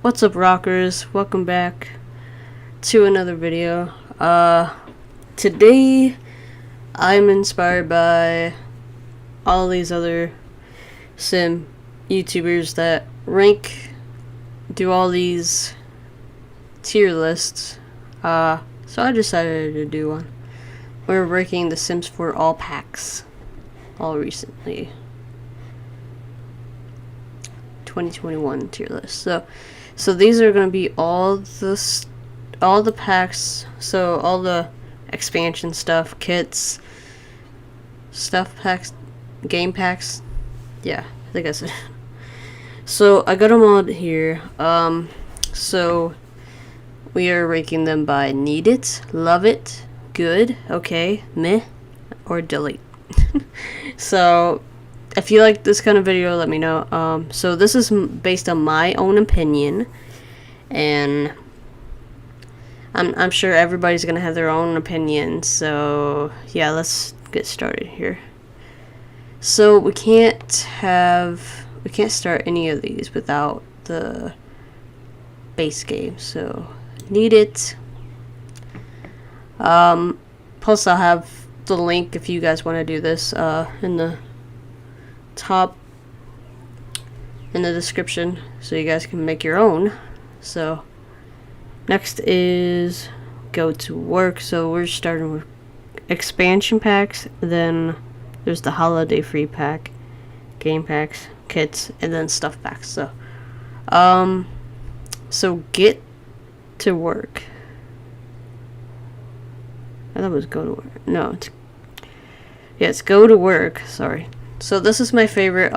What's up, rockers? Welcome back to another video. Today I'm inspired by all these other sim YouTubers that do all these tier lists. So I decided to do one. We're ranking the Sims 4 all packs all recently. 2021 tier list. So these are gonna be all the packs. So all the expansion stuff, kits, stuff packs, game packs. Yeah, I think that's it. So I got them all here. So we are ranking them by need it, love it, good, okay, meh, or delete. So if you like this kind of video, let me know. So this is based on my own opinion, and I'm sure everybody's gonna have their own opinion. So yeah, let's get started here. So we can't start any of these without the base game. So need it. Plus I'll have the link if you guys want to do this in the top in the description, so you guys can make your own. So next is go to work. So we're starting with expansion packs, then there's the holiday free pack, game packs, kits, and then stuff packs. So get to work. I thought it was go to work. No, it's go to work, sorry. So this is my favorite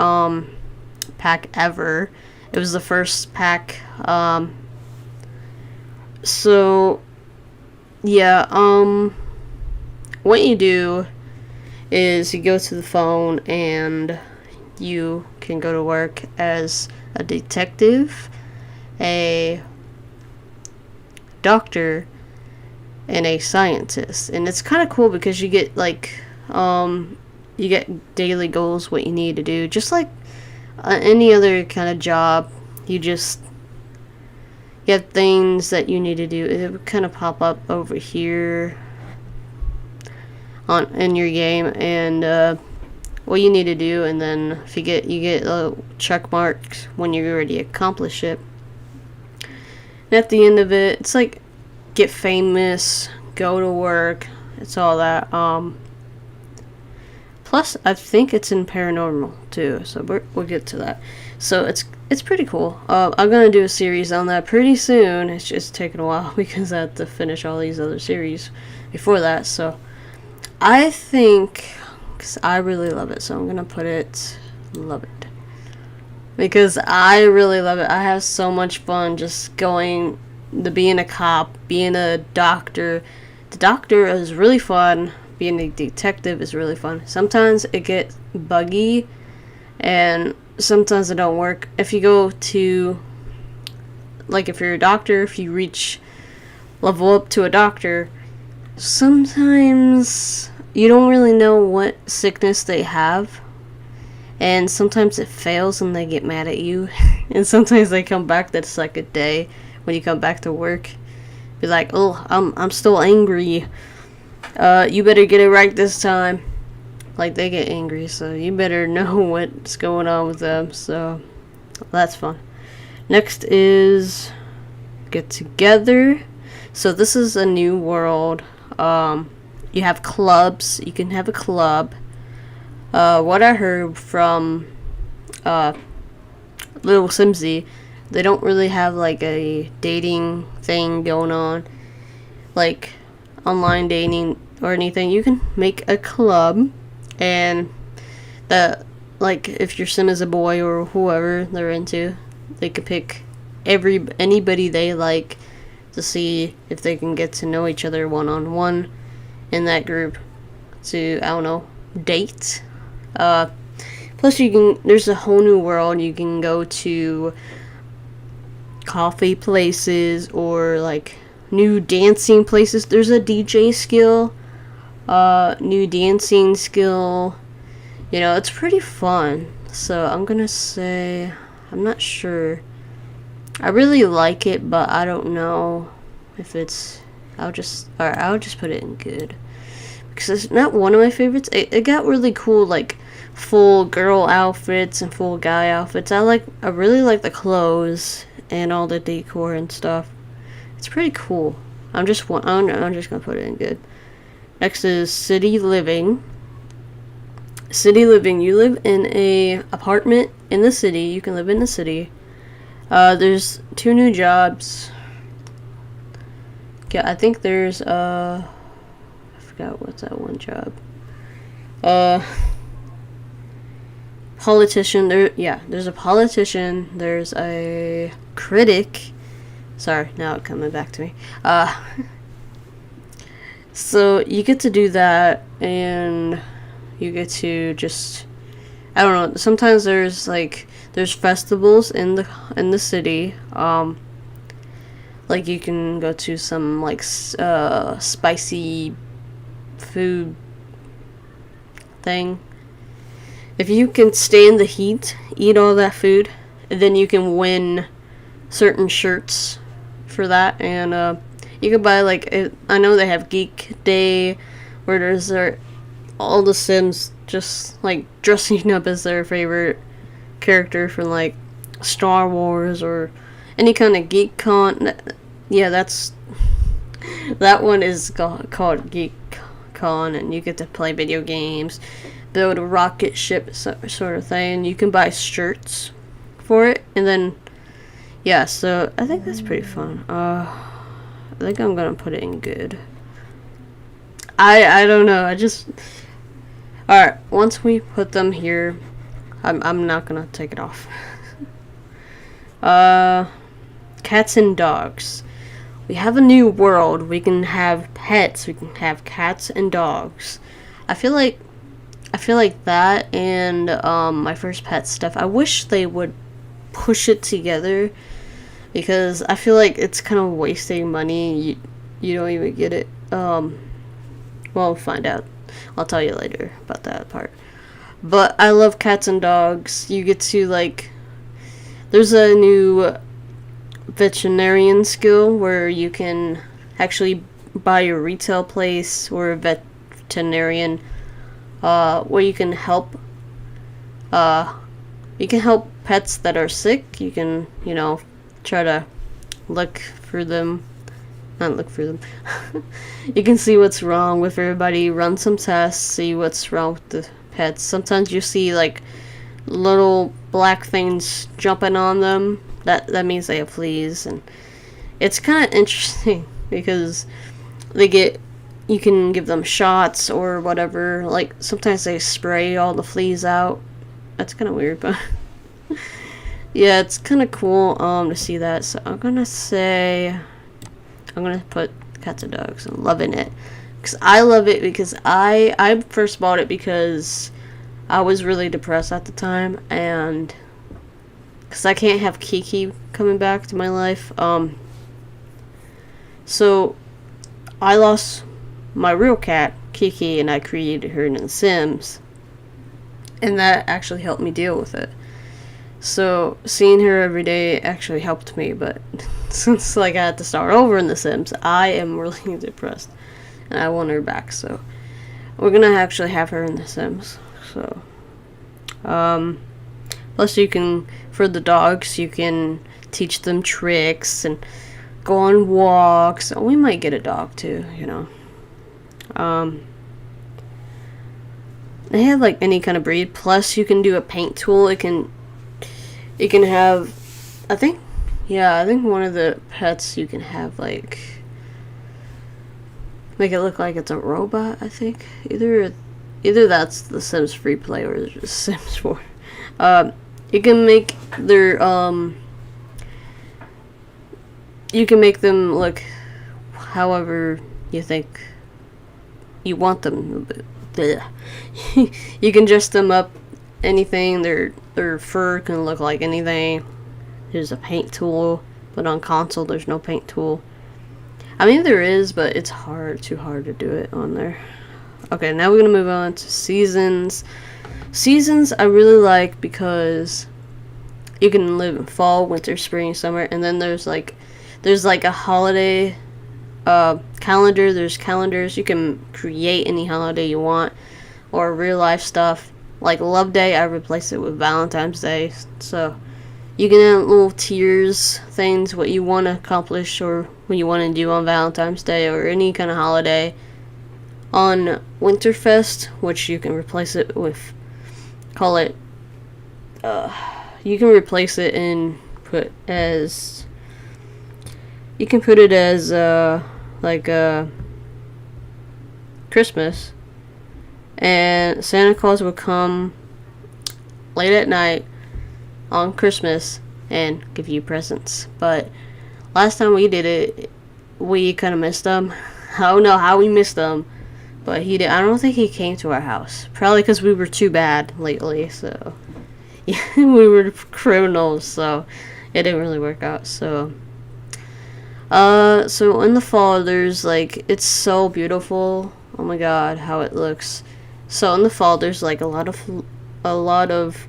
pack ever. It was the first pack. So yeah, what you do is you go to the phone and you can go to work as a detective, a doctor, and a scientist. And it's kind of cool because you get like you get daily goals, what you need to do, just like any other kind of job. You have things that you need to do. It would kind of pop up over here in your game, and what you need to do, and then if you get check marks when you already accomplish it. And at the end of it, it's like get famous, go to work. It's all that. Plus, I think it's in paranormal too, so we'll get to that. So it's pretty cool. I'm gonna do a series on that pretty soon. It's just taking a while because I have to finish all these other series before that. So I think, because I really love it, so I'm gonna put it love it, because I really love it. I have so much fun just being a cop, being a doctor. The doctor is really fun. Being a detective is really fun. Sometimes it gets buggy, and sometimes it don't work. If you go to, like, if you're a doctor, if you level up to a doctor, sometimes you don't really know what sickness they have, and sometimes it fails and they get mad at you. And sometimes they come back the second day when you come back to work, be like, oh, I'm still angry. You better get it right this time. Like, they get angry, so you better know what's going on with them. So that's fun. Next is get together. So this is a new world. You have clubs. You can have a club. What I heard from Little Simsy, they don't really have like a dating thing going on, like online dating or anything. You can make a club, and like if your sim is a boy or whoever they're into, they could pick anybody they like to see if they can get to know each other one-on-one in that group to, I don't know, date. Plus there's a whole new world. You can go to coffee places or like new dancing places. There's a DJ skill, new dancing skill. You know, it's pretty fun. So I'm gonna say, I'm not sure I really like it, but I don't know if it's. I'll just put it in good because it's not one of my favorites. It got really cool, like full girl outfits and full guy outfits. I really like the clothes and all the decor and stuff. It's pretty cool. I'm just gonna put it in good. Next is city living. City living. You live in a apartment in the city. You can live in the city. There's 2 new jobs. Yeah, I think there's I forgot what's that one job. Politician. There's a politician. There's a critic. Sorry, now it's coming back to me. So you get to do that, and you get to just, I don't know. Sometimes there's festivals in the city. Like you can go to some spicy food thing. If you can stand the heat, eat all that food, then you can win certain shirts for that. And you can buy I know they have Geek Day, where there's all the Sims just dressing up as their favorite character from Star Wars or any kind of geek con. Yeah, that one is called Geek Con, and you get to play video games, build a rocket ship sort of thing. You can buy shirts for it, and then so I think that's pretty fun. I think I'm gonna put it in good. I don't know. Alright, once we put them here, I'm not gonna take it off. Cats and dogs. We have a new world. We can have pets. We can have cats and dogs. I feel like that and my first pet stuff. I wish they would push it together, because I feel like it's kind of wasting money. You don't even get it. Well, we'll find out. I'll tell you later about that part. But I love cats and dogs. You get to there's a new veterinarian skill where you can actually buy a retail place or a veterinarian, where you can help pets that are sick. You can try to look for them. Not look for them. You can see what's wrong with everybody, run some tests, see what's wrong with the pets. Sometimes you see little black things jumping on them. That means they have fleas, and it's kind of interesting because you can give them shots or whatever. Sometimes they spray all the fleas out. That's kind of weird, but yeah, it's kind of cool to see that. So I'm gonna put cats and dogs. I'm loving it because I love it, because I first bought it because I was really depressed at the time, and because I can't have Kiki coming back to my life. So I lost my real cat, Kiki, and I created her in The Sims, and that actually helped me deal with it. So seeing her every day actually helped me, but since I had to start over in The Sims, I am really depressed, and I want her back. So we're gonna actually have her in The Sims. So plus you can, for the dogs, you can teach them tricks and go on walks. We might get a dog too, They have any kind of breed. Plus you can do a paint tool. It can have, I think one of the pets you can have make it look like it's a robot. I think either that's the Sims free play or the Sims 4. You can make their you can make them look however you think you want them. You can dress them up anything. Their fur can look like anything. There's a paint tool, but on console there's no paint tool. I mean, there is, but it's too hard to do it on there. Okay, now we're gonna move on to seasons. Seasons I really like because you can live in fall, winter, spring, summer, and then there's like a holiday calendar. There's calendars. You can create any holiday you want, or real life stuff. Like Love Day, I replace it with Valentine's Day. So you can add little tiers, things, what you want to accomplish or what you want to do on Valentine's Day or any kind of holiday. On Winterfest, which you can replace it with, call it, you can replace it and put as, you can put it as, like, Christmas. And Santa Claus will come late at night on Christmas and give you presents. But last time we did it, we kind of missed them. I don't know how we missed them, but he did. I don't think he came to our house. Probably because we were too bad lately. So yeah, we were criminals. So it didn't really work out. So in the fall, there's like, it's so beautiful. Oh my god, how it looks. So in the fall, there's like a lot of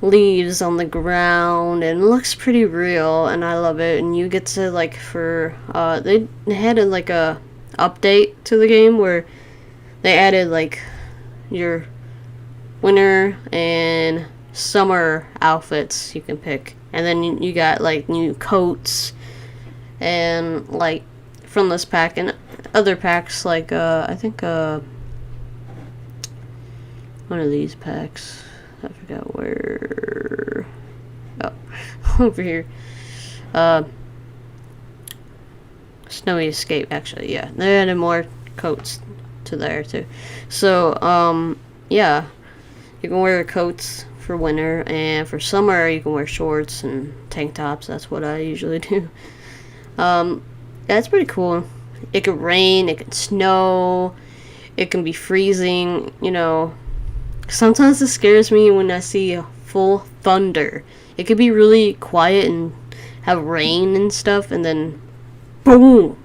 leaves on the ground, and it looks pretty real, and I love it. And you get to like, for they had like a update to the game where they added like your winter and summer outfits you can pick, and then you got like new coats and like from this pack and other packs, like I think one of these packs, I forgot where. Oh, over here. Snowy Escape, actually, yeah. They added more coats to there, too. So, yeah. You can wear coats for winter, and for summer, you can wear shorts and tank tops. That's what I usually do. Yeah, it's pretty cool. It can rain, it can snow, it can be freezing, you know. Sometimes it scares me when I see full thunder. It could be really quiet and have rain and stuff, and then boom.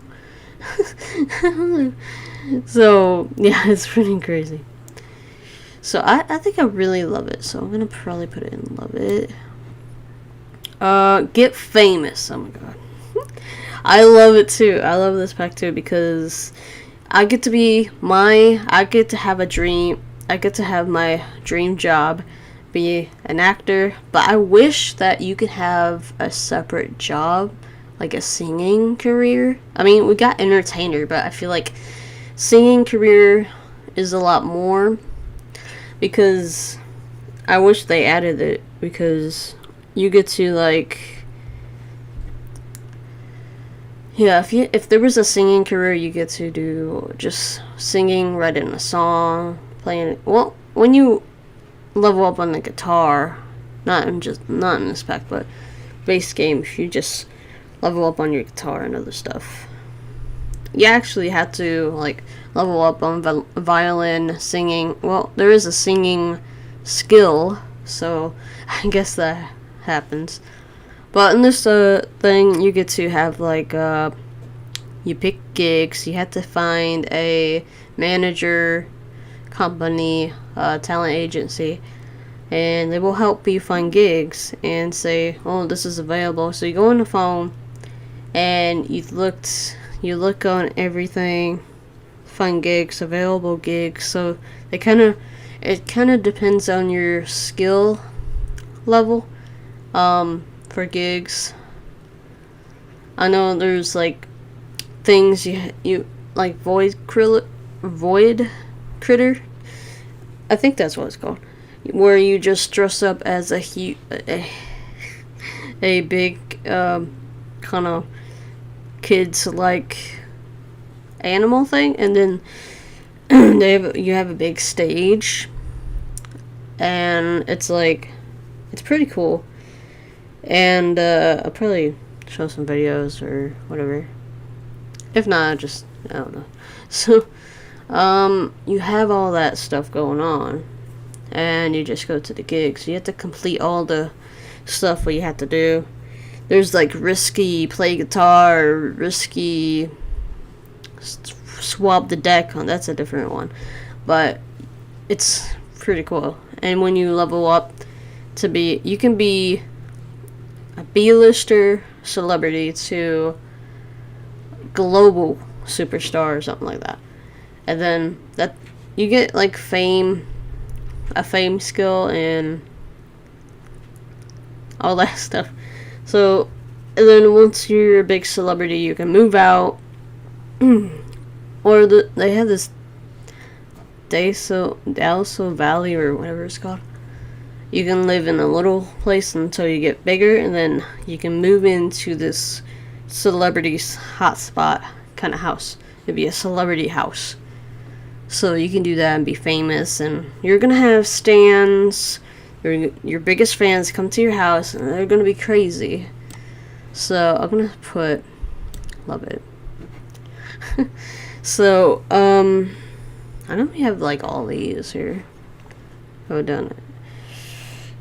So yeah, it's pretty crazy. So I think I really love it. So I'm gonna probably put it in love it. Get famous. Oh my god. I love it too. I love this pack too because I get to have a dream. I get to have my dream job, be an actor, but I wish that you could have a separate job, like a singing career. I mean, we got entertainer, but I feel like singing career is a lot more, because I wish they added it, because you get to like, yeah, if there was a singing career, you get to do just singing, writing a song, playing. Well, when you level up on the guitar, not in this pack, but base game, if you just level up on your guitar and other stuff, you actually have to like level up on violin, singing. Well, there is a singing skill, so I guess that happens. But in this thing, you get to have like you pick gigs. You have to find a manager, company, talent agency, and they will help you find gigs and say, oh, this is available. So you go on the phone and you look on everything, find gigs, available gigs. So it kind of depends on your skill level for gigs. I know there's like things you like void critter, I think that's what it's called, where you just dress up as a big kind of kids like animal thing, and then you have a big stage, and it's pretty cool. And I'll probably show some videos or whatever. If not, I don't know. So you have all that stuff going on, and you just go to the gigs. You have to complete all the stuff what you have to do. There's like risky play guitar, risky swap the deck. Oh, that's a different one, but it's pretty cool. And when you level up, to be, you can be a B-lister celebrity to global superstar or something like that. And then that you get like fame, a fame skill, and all that stuff. So, and then once you're a big celebrity, you can move out. Or they have this Dalso Valley or whatever it's called. You can live in a little place until you get bigger, and then you can move into this celebrity's hotspot kind of house. It'd be a celebrity house. So you can do that and be famous, and you're gonna have stands. Your biggest fans come to your house, and they're gonna be crazy. So I'm gonna put, love it. So I know we have like all these here. I've done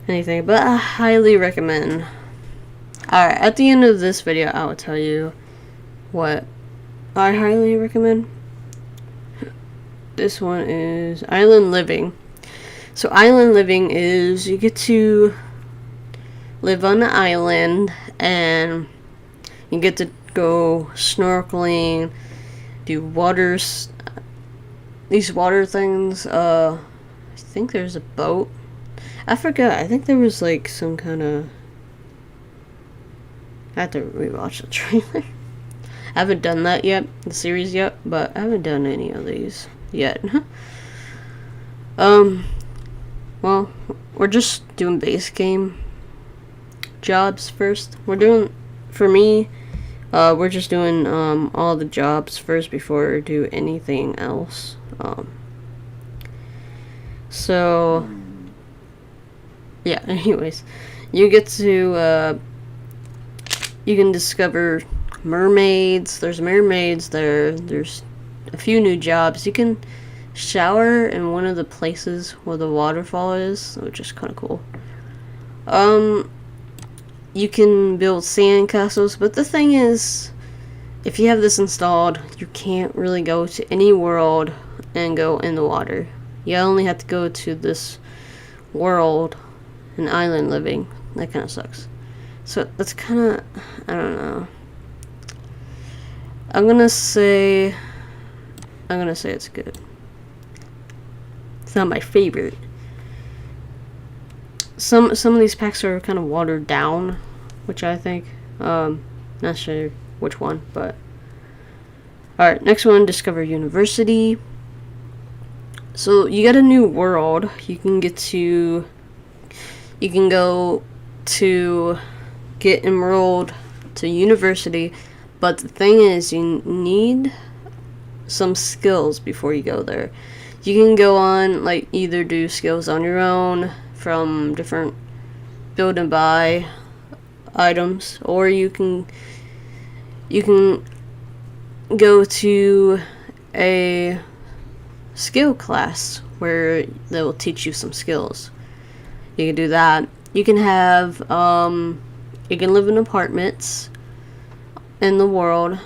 anything, but I highly recommend. Alright, at the end of this video, I will tell you what I highly recommend. This one is Island Living. So Island Living is you get to live on the island, and you get to go snorkeling, do these water things. I think there's a boat. I forgot. I think there was like some kind of. I have to rewatch the trailer. I haven't done that yet, the series yet, but I haven't done any of these yet. Well, we're just doing base game jobs first. For me, we're just doing all the jobs first before we do anything else. So yeah, anyways, you get to you can discover mermaids. There's mermaids there. There's a few new jobs. You can shower in one of the places where the waterfall is, which is kind of cool. You can build sand castles, but the thing is, if you have this installed, you can't really go to any world and go in the water. You only have to go to this world in Island Living. That kind of sucks. So that's kind of, I don't know. I'm gonna say it's good. It's not my favorite. Some of these packs are kind of watered down, which I think. Not sure which one, but alright, next one, Discover University. So you get a new world. You can go to get enrolled to university, but the thing is, you need some skills before you go there. You can go on, like, either do skills on your own from different build and buy items, or you can go to a skill class where they will teach you some skills. You can do that. You can have you can live in apartments in the world.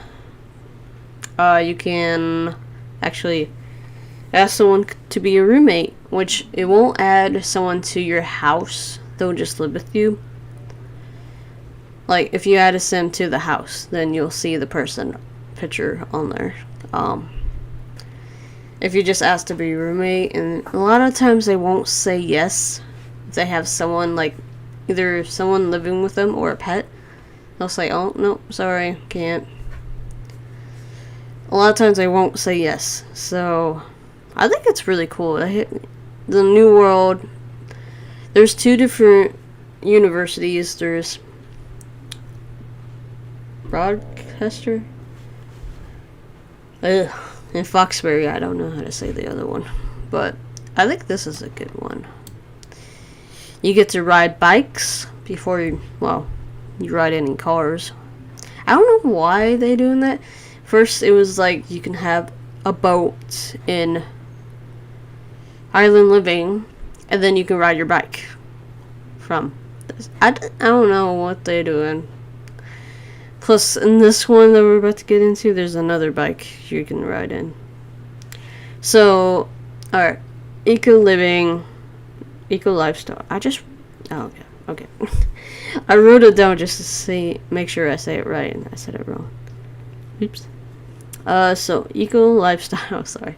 You can actually ask someone to be a roommate, which it won't add someone to your house. They'll just live with you. Like, if you add a sim to the house, then you'll see the person picture on there. If you just ask to be a roommate, and a lot of times they won't say yes if they have someone, like, either someone living with them or a pet. They'll say, oh, no, sorry, can't. A lot of times they won't say yes. So I think it's really cool. The new world, there's two different universities. There's Broadcaster and Foxbury. I don't know how to say the other one, but I think this is a good one. You get to ride bikes before you ride any cars. I don't know why they're doing that. First, it was like you can have a boat in Island Living, and then you can ride your bike from this. I don't know what they're doing. Plus, in this one that we're about to get into, there's another bike you can ride in. So, alright. Eco living, eco lifestyle. Oh, okay. Okay. I wrote it down just to see, make sure I say it right, and I said it wrong. Oops. So eco lifestyle. Sorry.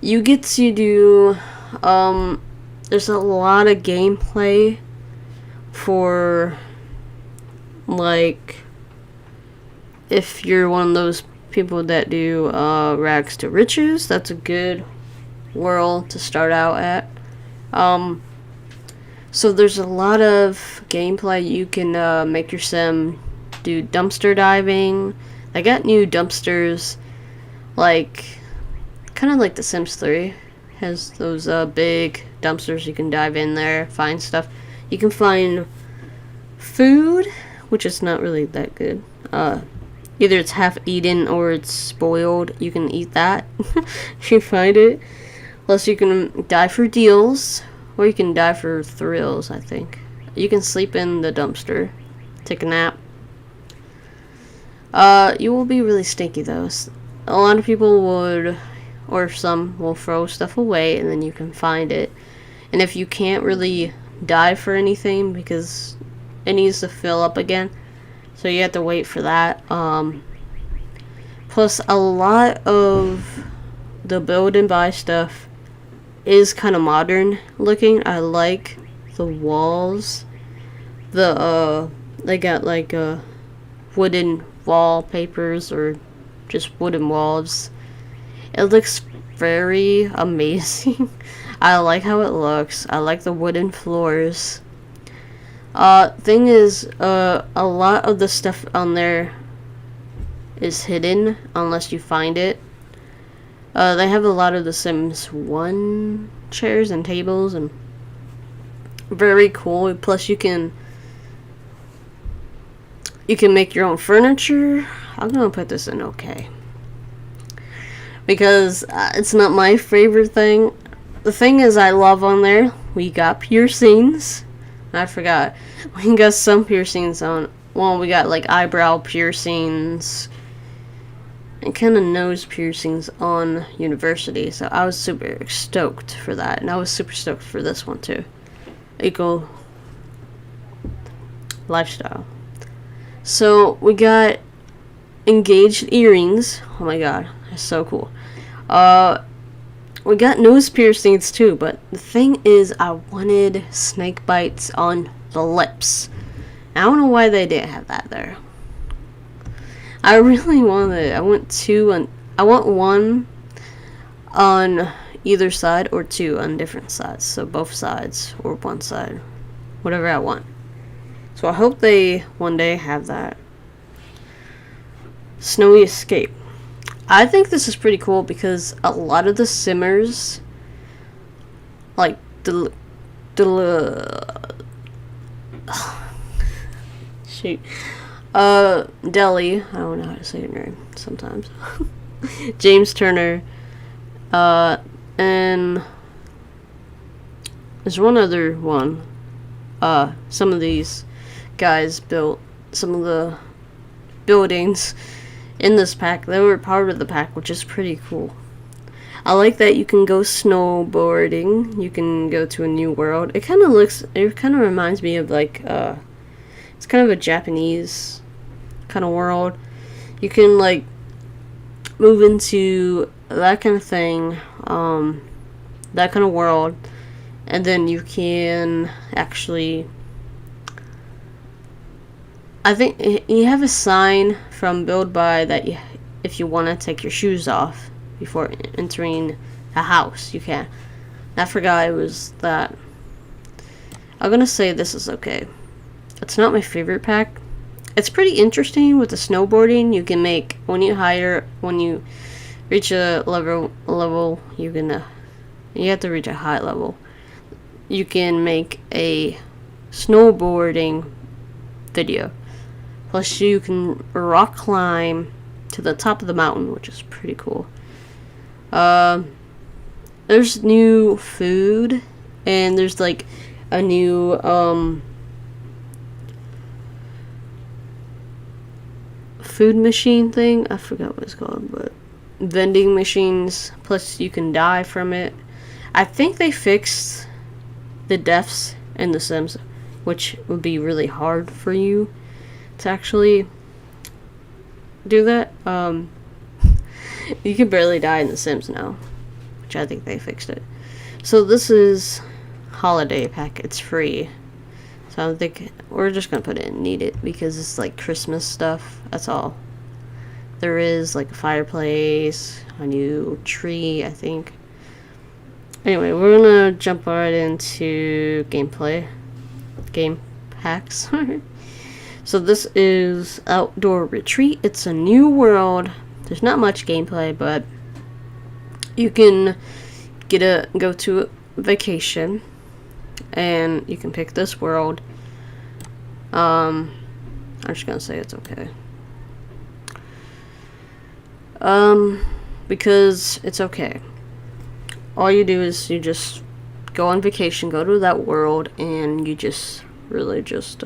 You get to do. There's a lot of gameplay for, like, if you're one of those people that do rags to riches. That's a good world to start out at. So there's a lot of gameplay. You can make your sim do dumpster diving. They got new dumpsters, like kind of like The Sims 3 has those big dumpsters. You can dive in there, find stuff. You can find food, which is not really that good. Either it's half eaten or it's spoiled. You can eat that if you find it. Plus, you can dive for deals, or you can dive for thrills, I think. You can sleep in the dumpster, take a nap. You will be really stinky, though. A lot of people would, or some will throw stuff away, and then you can find it. And if you can't really dive for anything, because it needs to fill up again, so you have to wait for that. Plus, a lot of the build and buy stuff is kind of modern looking. I like the walls. They got like wooden wallpapers or just wooden walls. It looks very amazing. I like how it looks. I like the wooden floors. Thing is, a lot of the stuff on there is hidden unless you find it. They have a lot of the Sims 1 chairs and tables, and very cool. Plus, you can make your own furniture. I'm gonna put this in okay, because it's not my favorite thing. The thing is, I love on there, we got piercings. I forgot. We got some piercings on. Well, we got like eyebrow piercings and kind of nose piercings on University. So I was super stoked for that. And I was super stoked for this one too. Eco lifestyle. So we got engaged earrings. Oh my god, that's so cool. We got nose piercings too, but the thing is, I wanted snake bites on the lips. I don't know why they didn't have that there. I really wanted it. I want one on either side, or two on different sides. So both sides or one side, whatever I want. So I hope they one day have that. Snowy escape. I think this is pretty cool because a lot of the simmers, like shoot, Deli, I don't know how to say your name sometimes. James Turner, and there's one other one. Some of these guys built some of the buildings in this pack. They were part of the pack, which is pretty cool. I like that you can go snowboarding. You can go to a new world. It kind of reminds me of like, it's kind of a Japanese kind of world. You can like move into that kind of thing, that kind of world, and then you can actually, I think you have a sign from Build By that if you want to take your shoes off before entering a house, you can. I forgot it was that. I'm gonna say this is okay. It's not my favorite pack. It's pretty interesting with the snowboarding. You can make, when you reach a level, you have to reach a high level. You can make a snowboarding video. Plus, you can rock climb to the top of the mountain, which is pretty cool. There's new food, and there's like a new food machine thing. I forgot what it's called, but vending machines. Plus, you can die from it. I think they fixed the deaths in The Sims. which would be really hard for you to actually do that. You can barely die in The Sims now, which I think they fixed it. So this is holiday pack. It's free. So I think we're just gonna put it in need it because it's like Christmas stuff. That's all. There is like a fireplace, a new tree, I think. Anyway, we're gonna jump right into gameplay. Game packs. So this is Outdoor Retreat. It's a new world. There's not much gameplay, but you can go to a vacation and you can pick this world. I'm just gonna say it's okay. Because it's okay. All you do is you just go on vacation, go to that world, and you just really just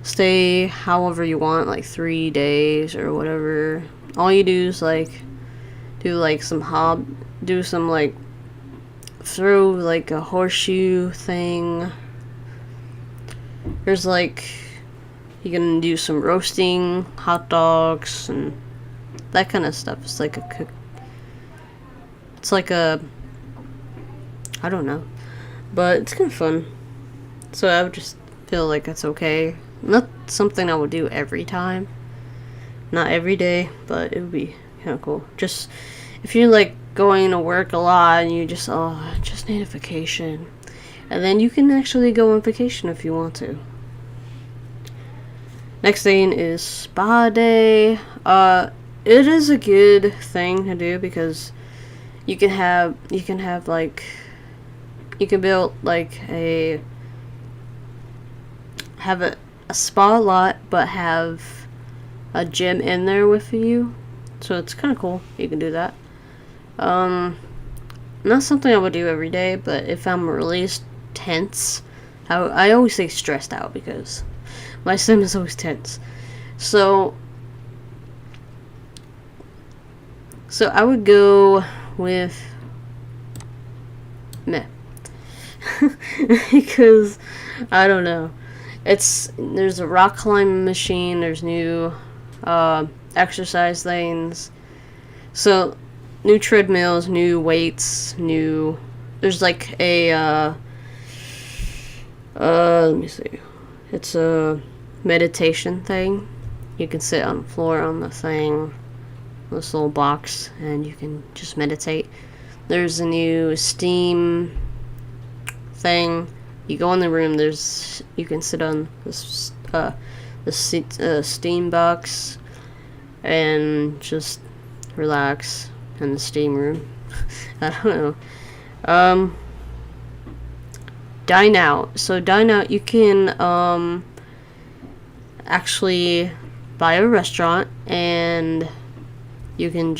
stay however you want, like 3 days or whatever. All you do is like do like some throw like a horseshoe thing. There's like you can do some roasting, hot dogs, and that kind of stuff. It's like I don't know, but it's kind of fun. So I would just feel like it's okay. Not something I would do every time, not every day, but it would be kind of cool. Just if you're like going to work a lot and you just I just need a vacation, and then you can actually go on vacation if you want to. Next thing is spa day. It is a good thing to do because you can build like have a spa lot, but have a gym in there with you. So it's kind of cool. You can do that. Not something I would do every day, but if I'm really tense, I always say stressed out because my sim is always tense. So I would go with meh. Because I don't know. There's a rock climbing machine, there's new exercise lanes. So new treadmills, new weights, there's like a let me see. It's a meditation thing. You can sit on the floor on the thing, this little box, and you can just meditate. There's a new steam thing. You go in the room. You can sit on this steam box and just relax in the steam room. I don't know. Dine out. So dine out. You can actually buy a restaurant and you can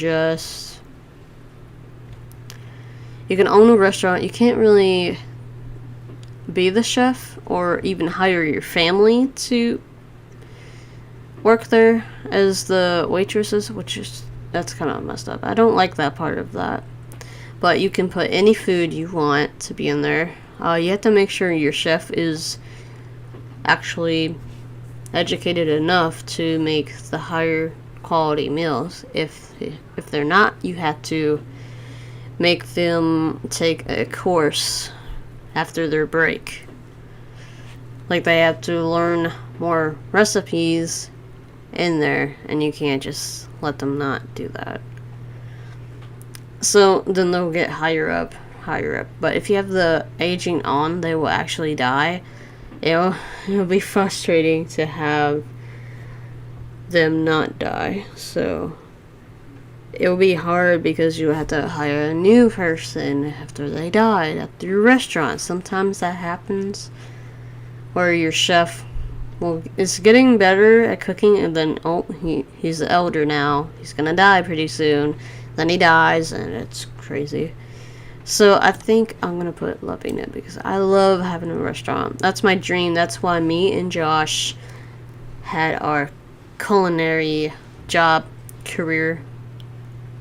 own a restaurant. You can't really be the chef or even hire your family to work there as the waitresses, that's kind of messed up. I don't like that part of that. But you can put any food you want to be in there. You have to make sure your chef is actually educated enough to make the higher quality meals. If they're not, you have to make them take a course after their break. Like they have to learn more recipes in there, and you can't just let them not do that. So then they'll get higher up. But if you have the aging on, they will actually die. It'll be frustrating to have them not die. So it'll be hard because you have to hire a new person after they died at your restaurant. Sometimes that happens where your chef is getting better at cooking, and then he's the elder now. He's gonna die pretty soon. Then he dies, and it's crazy. So I think I'm gonna put loving it because I love having a restaurant. That's my dream. That's why me and Josh had our culinary job career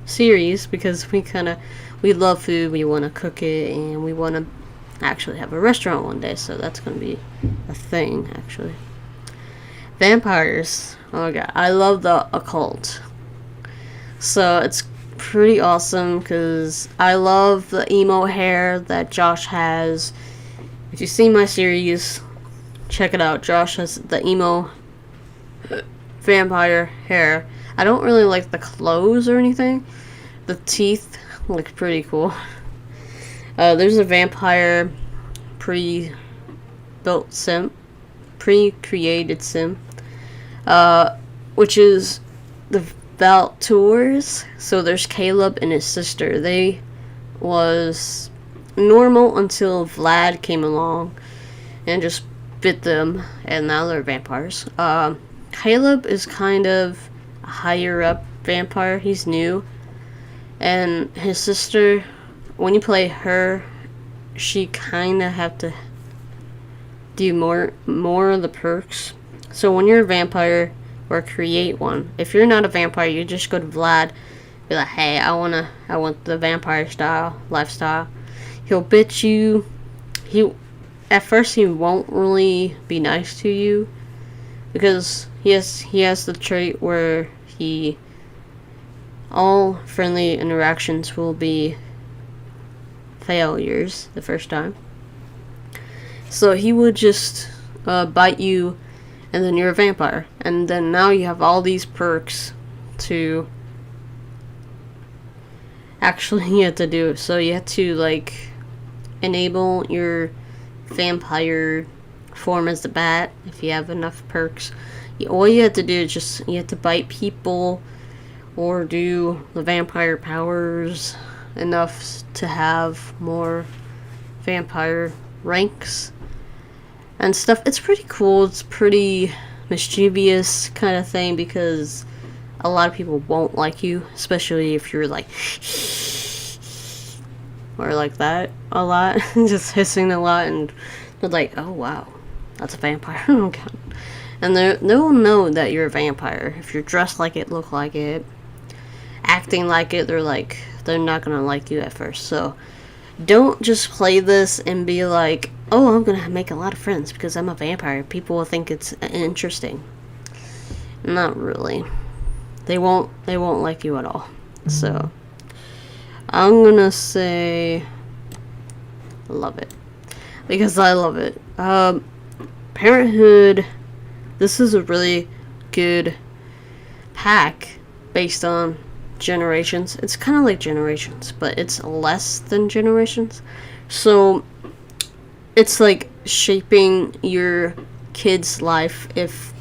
series, because we love food, we want to cook it, and we want to actually have a restaurant one day, so that's gonna be a thing, actually. Vampires. Oh my god, I love the occult. So it's pretty awesome because I love the emo hair that Josh has. If you've seen my series, check it out. Josh has the emo vampire hair. I don't really like the clothes or anything. The teeth look pretty cool. There's a vampire pre-built sim, pre-created sim, which is the Valtours. So there's Caleb and his sister. They was normal until Vlad came along and just bit them, and now they're vampires. Caleb is kind of a higher up vampire. He's new, and his sister, when you play her, she kind of have to do more of the perks. So when you're a vampire or create one, if you're not a vampire, you just go to Vlad, be like, hey, I want the vampire style lifestyle. He'll bit you. At first he won't really be nice to you because he has the trait where all friendly interactions will be failures the first time. So he would just bite you, and then you're a vampire, and then now you have all these perks to actually you have to do. So you have to like enable your vampire form as the bat if you have enough perks. All you have to do is just you have to bite people or do the vampire powers enough to have more vampire ranks and stuff. It's pretty cool. It's pretty mischievous kind of thing because a lot of people won't like you, especially if you're like or like that a lot, just hissing a lot, and they're like, oh wow, that's a vampire. Oh god. And they'll know that you're a vampire if you're dressed like it, look like it, acting like it. They're not gonna like you at first. So don't just play this and be like, oh, I'm gonna make a lot of friends because I'm a vampire. People will think it's interesting. Not really. They won't like you at all. So I'm gonna say love it because I love it. Parenthood. This is a really good pack based on Generations. It's kind of like Generations, but it's less than Generations. So it's like shaping your kid's life. If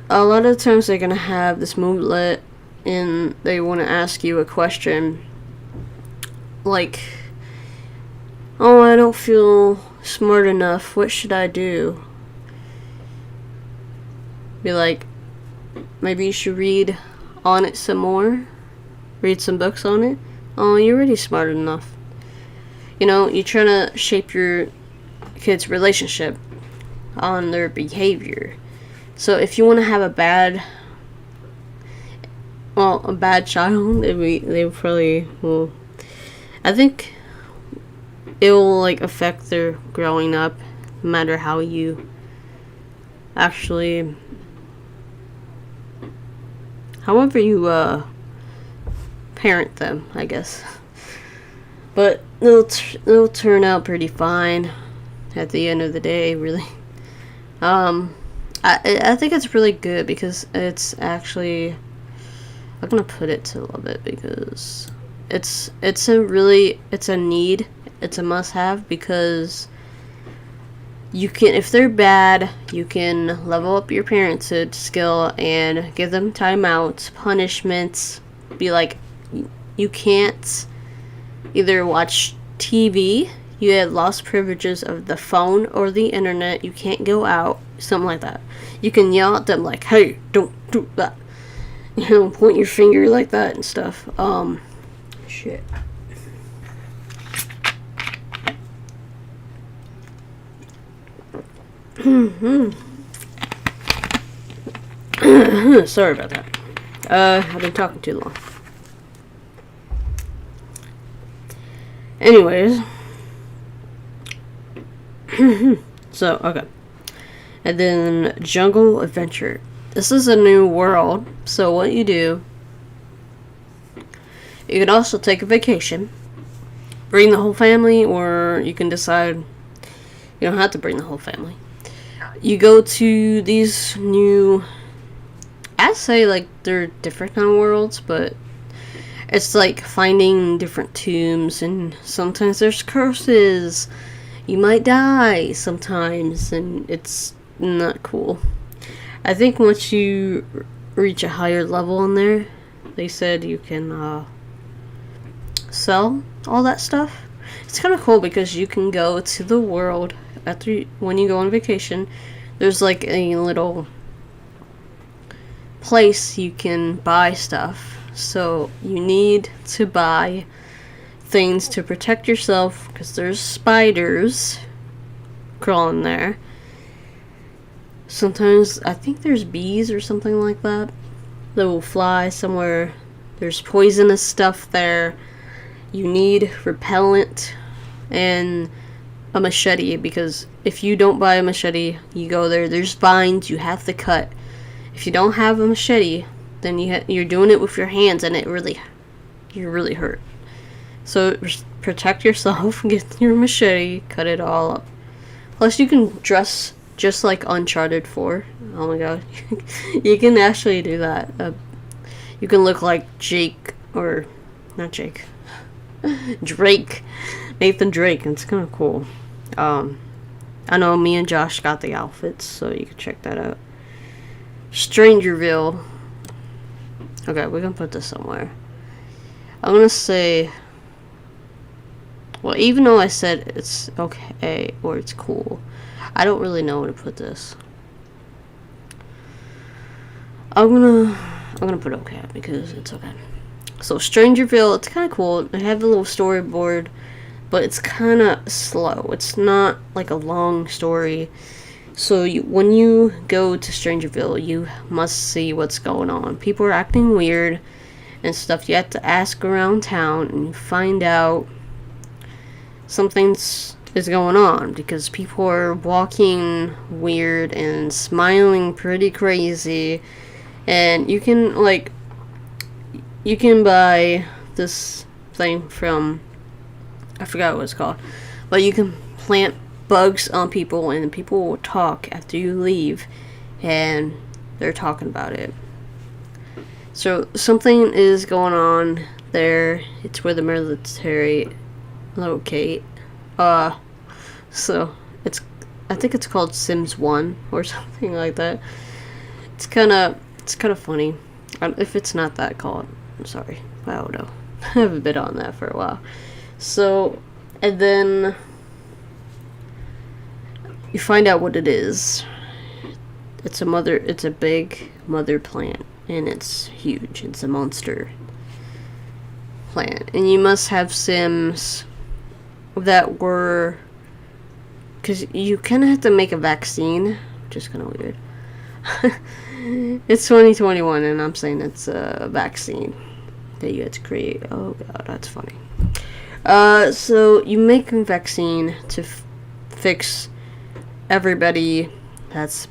a lot of times they're gonna have this moodlet and they want to ask you a question like, oh, I don't feel smart enough, what should I do? Be like, maybe you should read on it some more, read some books on it. Oh, you're already smart enough. You know, you're trying to shape your kid's relationship on their behavior. So if you want to have a bad child, they probably will. I think it will like affect their growing up, no matter how you actually, however you parent them, I guess. But they'll turn out pretty fine at the end of the day, really. I think it's really good because it's actually, I'm gonna put it to a little bit because it's a need, it's a must-have, because you can, if they're bad, you can level up your parenthood skill and give them timeouts, punishments. Be like, you can't either watch TV, you have lost privileges of the phone or the internet, you can't go out, something like that. You can yell at them like, hey, don't do that. You know, point your finger like that and stuff. Shit. Sorry about that. I've been talking too long. Anyways, So, okay. And then Jungle Adventure. This is a new world. So what you do, you can also take a vacation, bring the whole family, or you can decide you don't have to bring the whole family. You go to these new, I'd say like they're different kind of worlds, but it's like finding different tombs, and sometimes there's curses. You might die sometimes, and it's not cool. I think once you reach a higher level in there, they said you can sell all that stuff. It's kind of cool because you can go to the world when you go on vacation. There's like a little place you can buy stuff. So you need to buy things to protect yourself because there's spiders crawling there. Sometimes I think there's bees or something like that will fly somewhere. There's poisonous stuff there. You need repellent and a machete, because if you don't buy a machete, you go there's vines you have to cut. If you don't have a machete, then you're doing it with your hands, and you're really hurt. So protect yourself, get your machete, cut it all up. Plus you can dress just like Uncharted 4. Oh my god. You can actually do that. You can look like Jake, or not Jake. Drake. Nathan Drake. It's kind of cool. I know me and Josh got the outfits, so you can check that out. Strangerville. Okay, we're gonna put this somewhere. I'm gonna say, well, even though I said it's okay or it's cool, I don't really know where to put this. I'm gonna put okay because it's okay. So Strangerville, it's kind of cool. I have a little storyboard, but it's kind of slow. It's not like a long story. So when you go to Strangerville, you must see what's going on. People are acting weird and stuff. You have to ask around town and find out something's is going on, because people are walking weird and smiling pretty crazy. And you can buy this thing from, I forgot what it's called, but you can plant bugs on people, and people will talk after you leave, and they're talking about it. So something is going on there. It's where the military locate. So I think it's called Sims 1 or something like that. It's kind of funny. If it's not that called, I'm sorry. I don't know. I haven't been on that for a while. So, and then you find out what it is. It's a big mother plant, and it's huge. It's a monster plant. And you must have Sims that were, because you kind of have to make a vaccine, which is kind of weird. It's 2021, and I'm saying it's a vaccine that you had to create. Oh god, that's funny. So you make a vaccine to fix everybody that's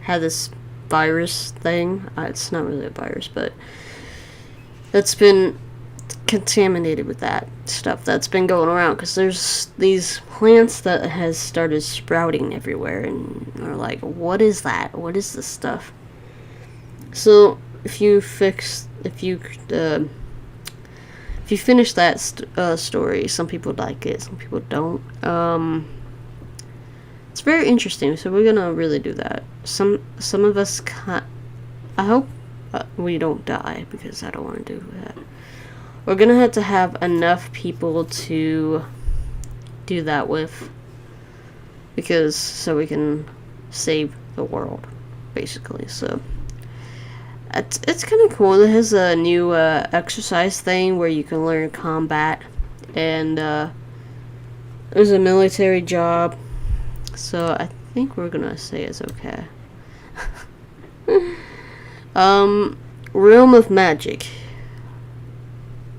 had this virus thing. It's not really a virus, but that's been contaminated with that stuff that's been going around, because there's these plants that has started sprouting everywhere, and are like, what is that? What is this stuff? So if you finish that story, some people like it, some people don't. It's very interesting, so we're gonna really do that. Some of us can't. I hope we don't die, because I don't want to do that. We're gonna have to have enough people to do that with, because so we can save the world, basically. So it's kind of cool. It has a new exercise thing where you can learn combat, and there's a military job. So I think we're gonna say it's okay. Realm of Magic.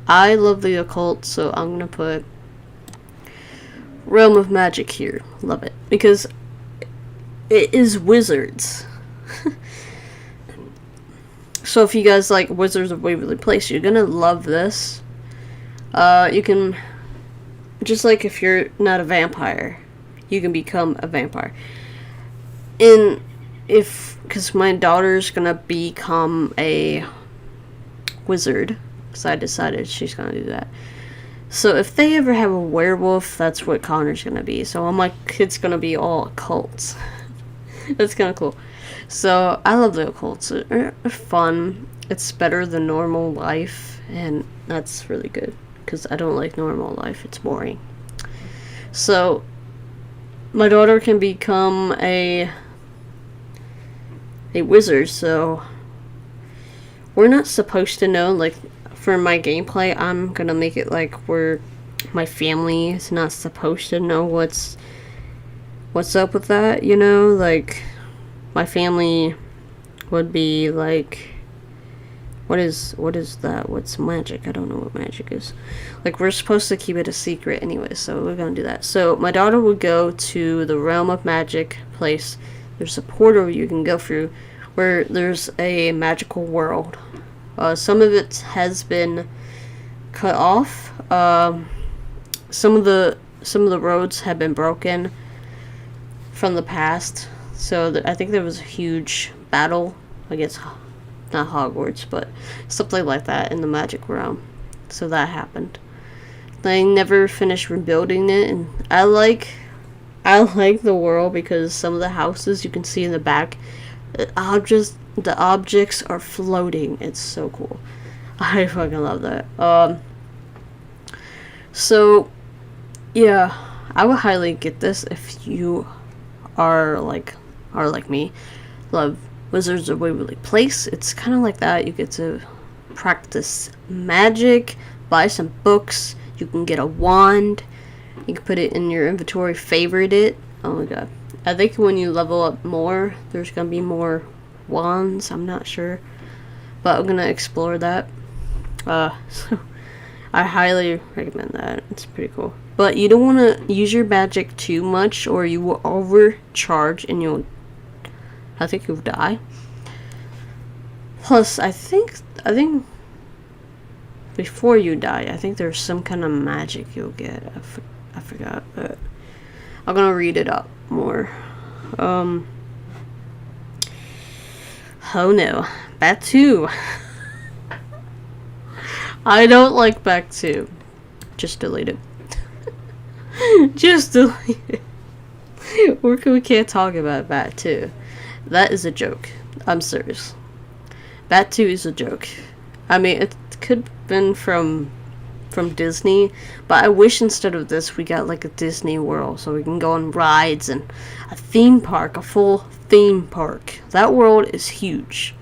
I love the occult, so I'm gonna put realm of magic here. Love it. Because it is wizards. So if you guys like Wizards of Waverly Place, you're gonna love this. You can, just like if you're not a vampire, you can become a vampire. Because my daughter's gonna become a wizard, because I decided she's gonna do that. So if they ever have a werewolf, that's what Connor's gonna be. So all my kids gonna be all occults. That's kind of cool. So I love the occults. They're fun. It's better than normal life, and that's really good, because I don't like normal life. It's boring. So my daughter can become a wizard, so we're not supposed to know. Like, for my gameplay, I'm gonna make it like my family is not supposed to know what's up with that, you know? Like, my family would be like, what is that? What's magic? I don't know what magic is. Like, we're supposed to keep it a secret anyway, so we're gonna do that. So my daughter would go to the realm of magic place. There's a portal you can go through where there's a magical world. Some of it has been cut off. Some of the roads have been broken from the past. So I think there was a huge battle, I guess, not Hogwarts, but something like that in the magic realm. So that happened. They never finished rebuilding it, and I like the world because some of the houses you can see in the back, the objects are floating. It's so cool. I fucking love that. So yeah, I would highly get this if you are like me, love Wizards of Waverly Place. It's kind of like that. You get to practice magic, buy some books. You can get a wand. You can put it in your inventory, favorite it. Oh my god. I think when you level up more, there's going to be more wands. I'm not sure. But I'm going to explore that. So I highly recommend that. It's pretty cool. But you don't want to use your magic too much, or you will overcharge and I think you'll die. Plus, I think before you die, I think there's some kind of magic you'll get. I forgot, but I'm gonna read it up more. Oh no, Bat 2. I don't like Bat 2. Just delete it. Just delete it. We can't talk about Bat 2. That is a joke. I'm serious. Bat 2 is a joke. I mean, it could have been from Disney, but I wish instead of this we got like a Disney World so we can go on rides and a theme park, a full theme park. That world is huge.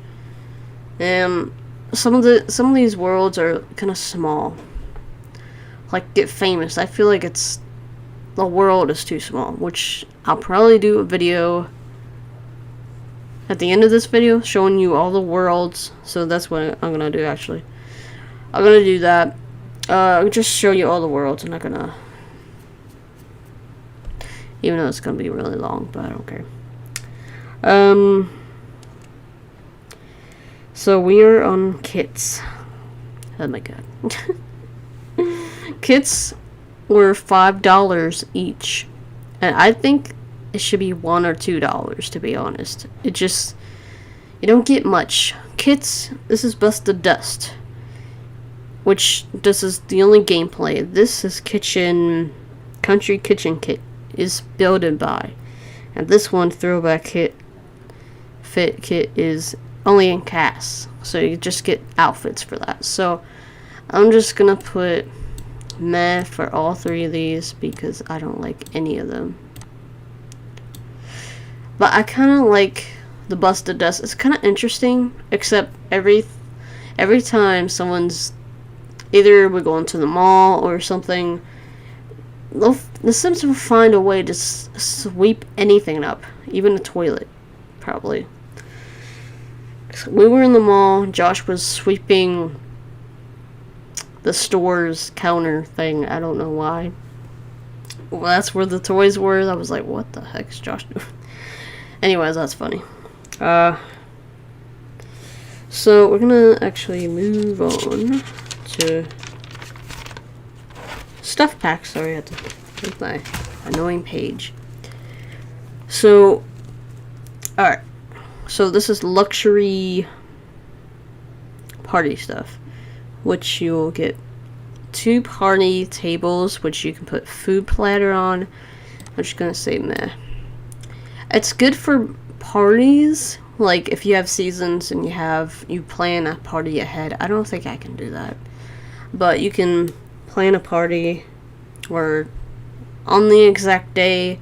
And some of these worlds are kind of small. Like Get Famous, I feel like the world is too small, which I'll probably do a video at the end of this video showing you all the worlds. So that's what I'm gonna do. Actually, I'm gonna do that. I'll just show you all the worlds. I'm not gonna, even though it's gonna be really long, but I don't care. So we are on kits. Oh my god. Kits were $5 each, and I think it should be $1 or $2, to be honest. You don't get much. Kits, this is Busted Dust, which this is the only gameplay. This is Country Kitchen Kit is builded by, and this one Throwback Fit Kit is only in cast, so you just get outfits for that. So I'm just gonna put meh for all three of these because I don't like any of them. But I kind of like the Busted Dust. It's kind of interesting, except every time someone's either we're going to the mall or something, the Sims will find a way to sweep anything up, even a toilet, probably. So we were in the mall. Josh was sweeping the store's counter thing. I don't know why. well, that's where the toys were. I was like, what the heck is Josh doing? Anyways, that's funny. So we're gonna actually move on to stuff packs. Sorry, I had to make my annoying page. So, alright. So this is luxury party stuff, which you'll get 2 party tables, which you can put food platter on. I'm just gonna say meh. It's good for parties, like if you have seasons and you plan a party ahead. I don't think I can do that, but you can plan a party where on the exact day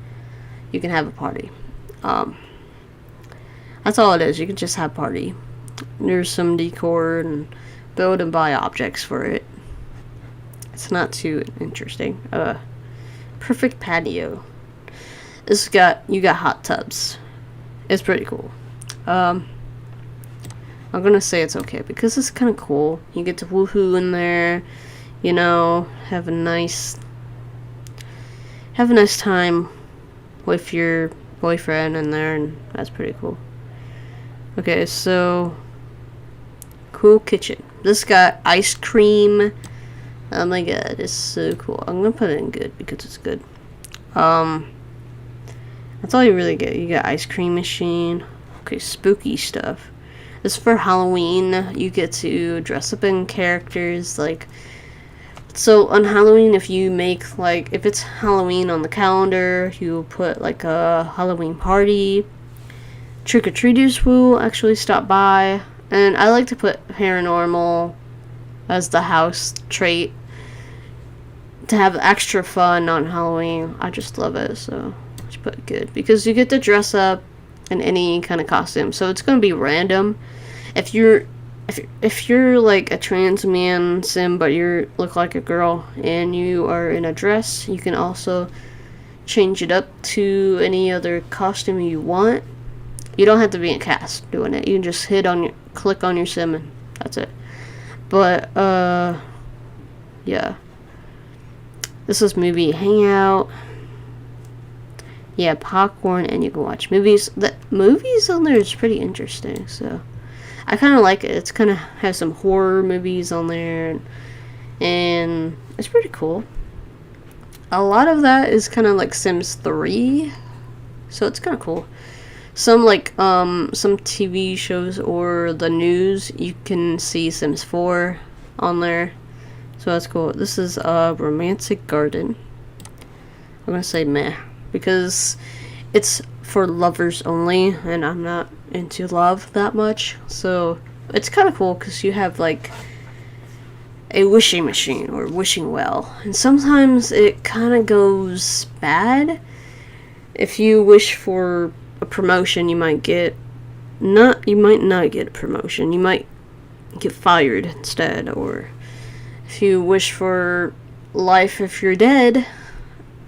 you can have a party. That's all it is. You can just have a party. There's some decor and build and buy objects for it. It's not too interesting. Perfect patio. You got hot tubs. It's pretty cool. I'm gonna say it's okay because it's kind of cool. You get to woohoo in there, you know, have a nice time with your boyfriend in there, and that's pretty cool. Okay, so cool kitchen. This got ice cream. Oh my god, it's so cool. I'm gonna put it in good because it's good. That's all you really get. You got ice cream machine. Okay, spooky stuff. This is for Halloween. You get to dress up in characters, like, so on Halloween, if you make, like, if it's Halloween on the calendar, you put like a Halloween party. Trick-or-treaters will actually stop by, and I like to put paranormal as the house trait to have extra fun on Halloween. I just love it, so just put good because you get to dress up in any kind of costume, so it's gonna be random. If you're like a trans man sim, but you look like a girl and you are in a dress, you can also change it up to any other costume you want. You don't have to be in cast doing it. You can just click on your sim and that's it. But yeah. This is movie hangout. Yeah, popcorn, and you can watch movies. The movies on there is pretty interesting, so I kind of like it. It's kind of has some horror movies on there, and it's pretty cool. A lot of that is kind of like Sims 3, so it's kind of cool. Some some TV shows or the news, you can see Sims 4 on there, so that's cool. This is a romantic garden. I'm gonna say meh because it's for lovers only, and I'm not into love that much, so it's kind of cool because you have like a wishing machine or wishing well, and sometimes it kind of goes bad. If you wish for a promotion, you might not get a promotion, you might get fired instead. Or if you wish for life, if you're dead,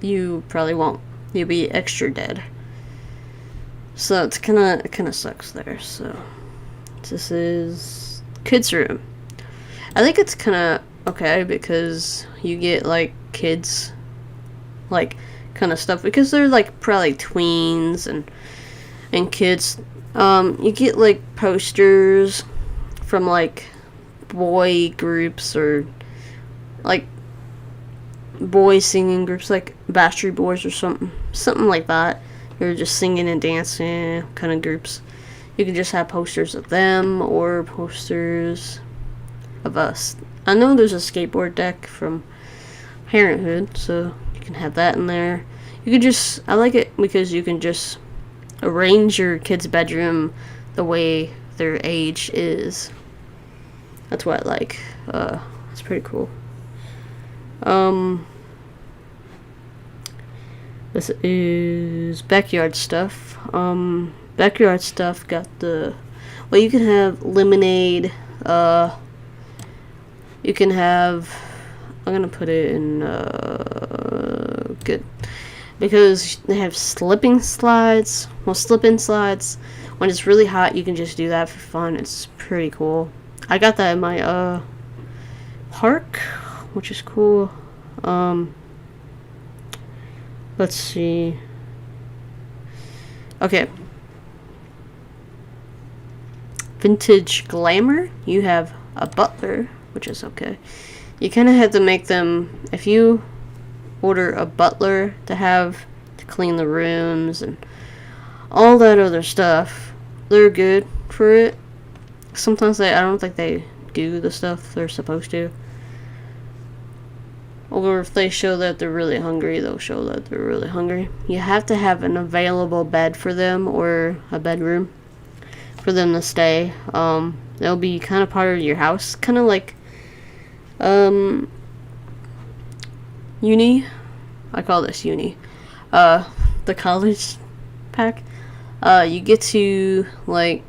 you probably won't. You'll be extra dead. So it kind of sucks there. So this is kids room. I think it's kind of okay because you get like kids like kind of stuff because they're like probably tweens and kids. You get like posters from like boy groups or like boy singing groups like Backstreet Boys or something like that. They're just singing and dancing kind of groups. You can just have posters of them or posters of us. I know there's a skateboard deck from Parenthood, so you can have that in there. You can just, I like it because you can just arrange your kid's bedroom the way their age is. That's what I like. It's pretty cool. This is backyard stuff. Backyard stuff got the, well, you can have lemonade. You can have, I'm gonna put it in good because they have slip-in slides. When it's really hot, you can just do that for fun. It's pretty cool. I got that in my park, which is cool. Let's see. Okay. Vintage glamour. You have a butler, which is okay. You kind of have to make them, if you order a butler to clean the rooms and all that other stuff, they're good for it. Sometimes I don't think they do the stuff they're supposed to. Or if they show that they're really hungry, they'll show that they're really hungry. You have to have an available bed for them, or a bedroom for them to stay. They'll be kind of part of your house, kind of like uni. I call this uni. The college pack. You get to, like,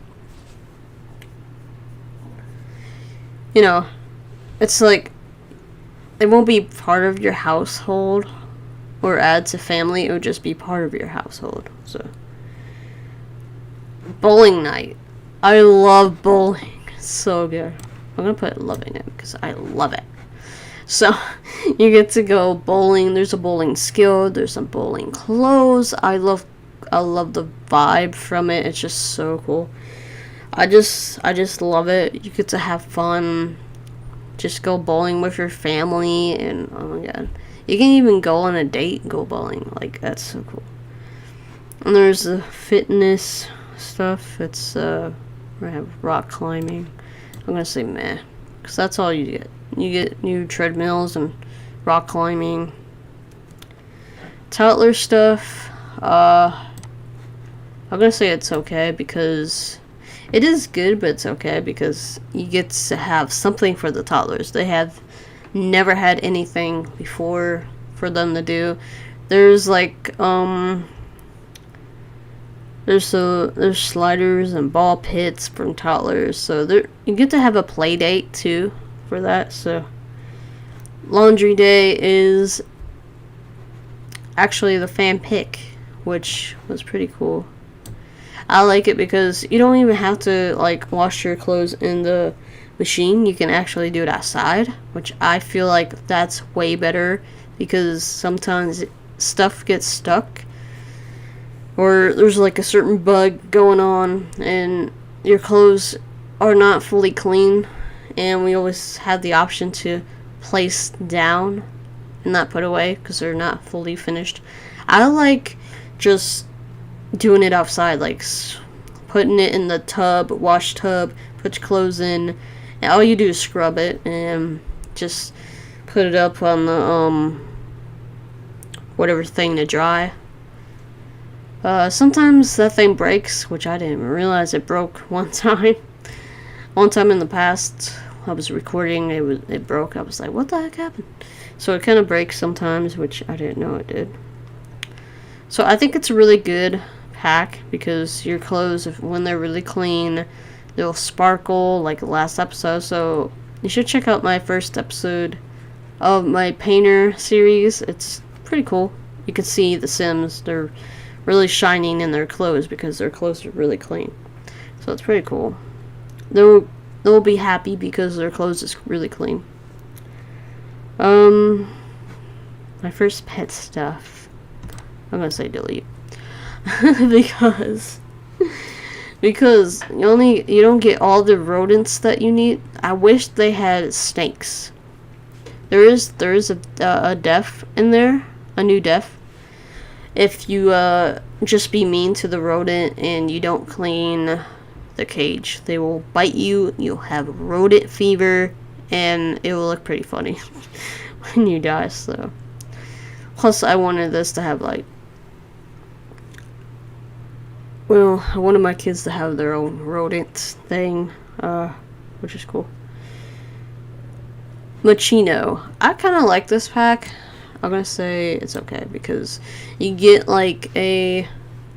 you know, it's like, it won't be part of your household or add to family. It would just be part of your household. So, bowling night. I love bowling. It's so good. I'm gonna put love in it because I love it. So, you get to go bowling. There's a bowling skill. There's some bowling clothes. I love the vibe from it. It's just so cool. I just love it. You get to have fun. Just go bowling with your family, and oh my god, you can even go on a date and go bowling. Like, that's so cool. And there's the fitness stuff. It's we have rock climbing. I'm gonna say meh, because that's all you get. You get new treadmills and rock climbing. Toddler stuff. I'm gonna say it's okay, because it is good, but it's okay because you get to have something for the toddlers. They have never had anything before for them to do. There's like there's sliders and ball pits from toddlers, so you get to have a play date too for that. So laundry day is actually the fan pick, which was pretty cool. I like it because you don't even have to, like, wash your clothes in the machine. You can actually do it outside, which I feel like that's way better, because sometimes stuff gets stuck, or there's like a certain bug going on and your clothes are not fully clean, and we always have the option to place down and not put away because they're not fully finished. I like just doing it outside, like putting it in the tub, wash tub, put your clothes in, and all you do is scrub it and just put it up on the whatever thing to dry. Sometimes that thing breaks, which I didn't even realize it broke one time. One time in the past, I was recording, it broke. I was like, what the heck happened? So it kind of breaks sometimes, which I didn't know it did. So I think it's a really good pack, because your clothes, when they're really clean, they'll sparkle like the last episode. So you should check out my first episode of my painter series. It's pretty cool. You can see the Sims, they're really shining in their clothes because their clothes are really clean. So it's pretty cool. They'll be happy because their clothes is really clean. My first pet stuff, I'm gonna say delete. because you don't get all the rodents that you need. I wish they had snakes. There is a death in there, a new death. If you just be mean to the rodent and you don't clean the cage, they will bite you. You'll have rodent fever, and it will look pretty funny when you die. So, plus I wanted this to have, like, well, I wanted my kids to have their own rodent thing, which is cool. Machino. I kind of like this pack. I'm gonna say it's okay because you get like a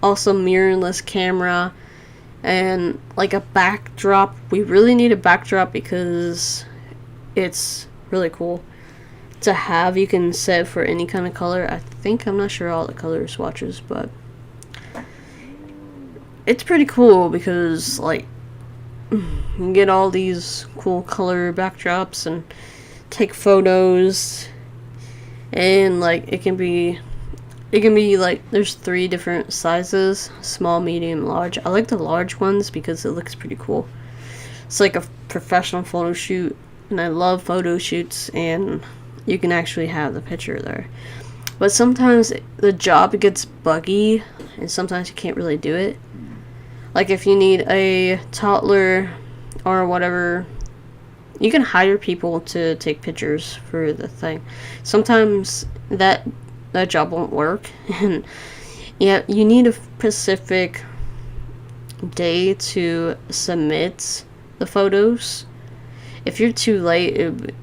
awesome mirrorless camera and like a backdrop. We really need a backdrop because it's really cool to have. You can set for any kind of color. I'm not sure all the color swatches, but it's pretty cool because, like, you can get all these cool color backdrops and take photos, and like it it can be like, there's 3 different sizes: small, medium, large. I like the large ones because it looks pretty cool. It's like a professional photo shoot, and I love photo shoots, and you can actually have the picture there. But sometimes the job gets buggy, and sometimes you can't really do it. Like if you need a toddler or whatever, you can hire people to take pictures for the thing. Sometimes that job won't work, and yeah, you need a specific day to submit the photos. If you're too late,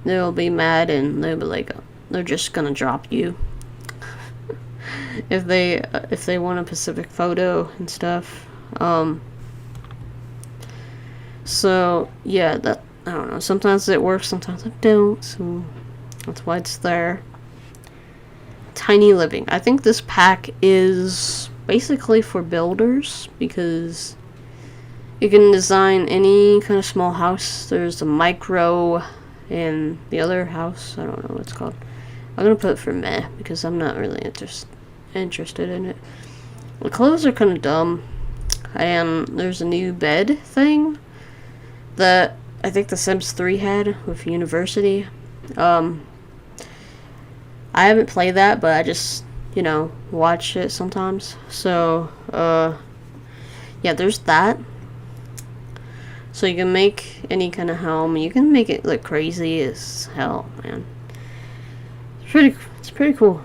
they'll be mad, and they'll be like, they're just gonna drop you if they want a specific photo and stuff. So yeah, that, I don't know, sometimes it works, sometimes it don't, so that's why it's there. Tiny living. I think this pack is basically for builders, because you can design any kind of small house. There's a micro, and the other house, I don't know what it's called. I'm gonna put it for meh, because I'm not really interested in it. The clothes are kind of dumb, and there's a new bed thing that I think The Sims 3 had with University. I haven't played that, but I just, watch it sometimes. So, yeah, there's that. So you can make any kind of home. You can make it look crazy as hell, man. It's pretty cool.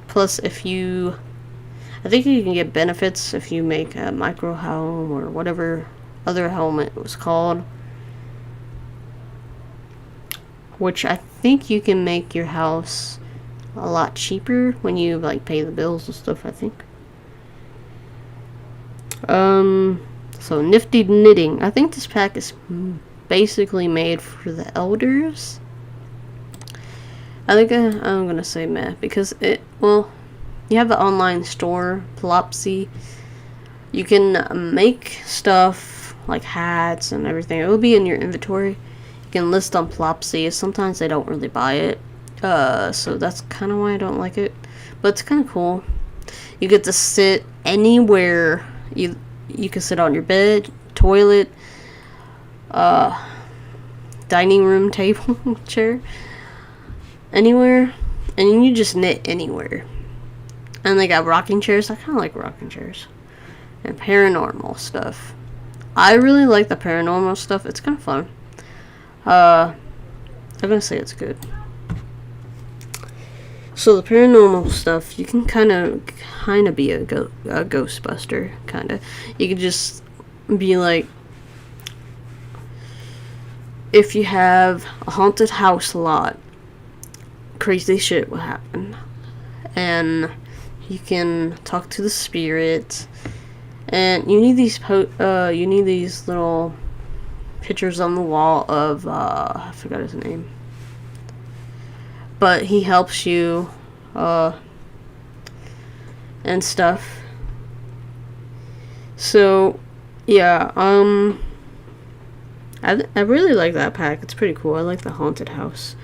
Plus, I think you can get benefits if you make a micro home or whatever other home it was called. Which I think you can make your house a lot cheaper when you pay the bills and stuff, I think. So nifty knitting. I think this pack is basically made for the elders. I think I'm gonna say meh, because you have the online store, Plopsy. You can make stuff like hats and everything. It will be in your inventory. You can list on Plopsy. Sometimes they don't really buy it, so that's kind of why I don't like it. But it's kind of cool. You get to sit anywhere. You can sit on your bed, toilet, dining room table, chair, anywhere, and you just knit anywhere. And they got rocking chairs. I kind of like rocking chairs. And paranormal stuff. I really like the paranormal stuff. It's kind of fun. I'm gonna say it's good. So the paranormal stuff, you can kind of be a Ghostbuster, kind of. You could just be like, if you have a haunted house lot, crazy shit will happen, and you can talk to the spirit. And you need these little pictures on the wall of I forgot his name, but he helps you and stuff. So yeah, I really like that pack. It's pretty cool. I like the haunted house.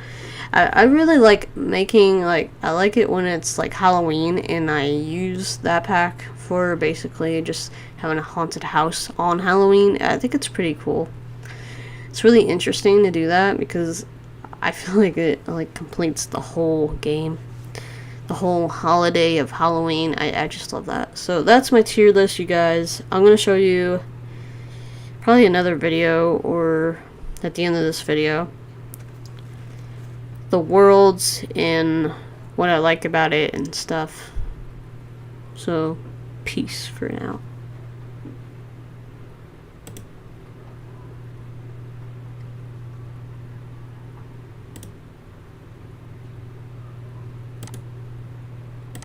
I really like making, I like it when it's Halloween, and I use that pack for basically just having a haunted house on Halloween. I think it's pretty cool. It's really interesting to do that, because I feel like it completes the whole game, the whole holiday of Halloween. I just love that. So that's my tier list, you guys. I'm gonna show you probably another video, or at the end of this video, the worlds and what I like about it and stuff. So peace for now.